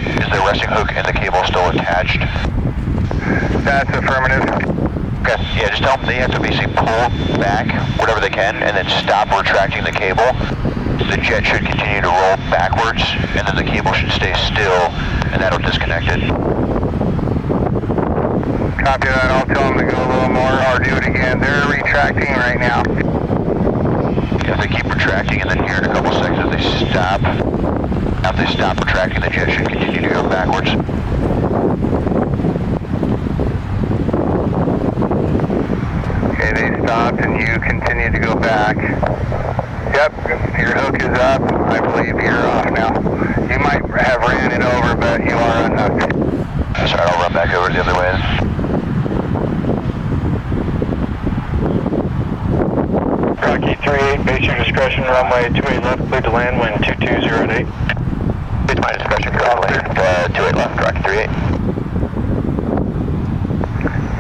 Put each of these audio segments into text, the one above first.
Is the resting hook and the cable still attached? That's affirmative. Okay, yeah, just tell them they have to basically pull back whatever they can and then stop retracting the cable. The jet should continue to roll backwards and then the cable should stay still and that'll disconnect it. Copy that. I'll tell them to go a little more or do it again. They're retracting right now. If they keep retracting and then here in a couple seconds if they stop, after they stop retracting, the jet should continue to go backwards. Okay, they stopped and you continue to go back. Yep, your hook is up. I believe you're off now. You might have ran it over, but you are unhooked. That's all right, I'll run back over the other way. Rocky 38, base your discretion, runway 28 left, cleared to land, wind 2208. It's my discretion, clear to land, 28 left, Rocky 38.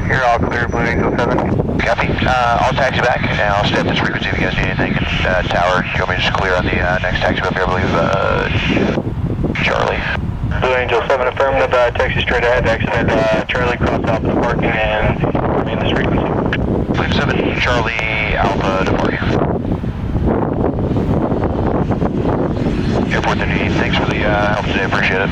You're all clear, Blue Angel 7. Copy. I'll taxi back and I'll stay at this frequency if you guys need anything. Tower, you want me to just clear on the next taxi up here, I believe, Charlie. Blue Angel 7 affirmative, taxi straight ahead, exit Charlie, cross off the parking and remain this frequency. Blue 7, Charlie, Alpha, departing. Airport 38, thanks for the help today, appreciate it.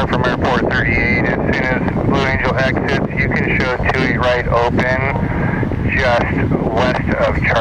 From Airport 38, as soon as Blue Angel exits, you can show 28 right open just west of Charlie.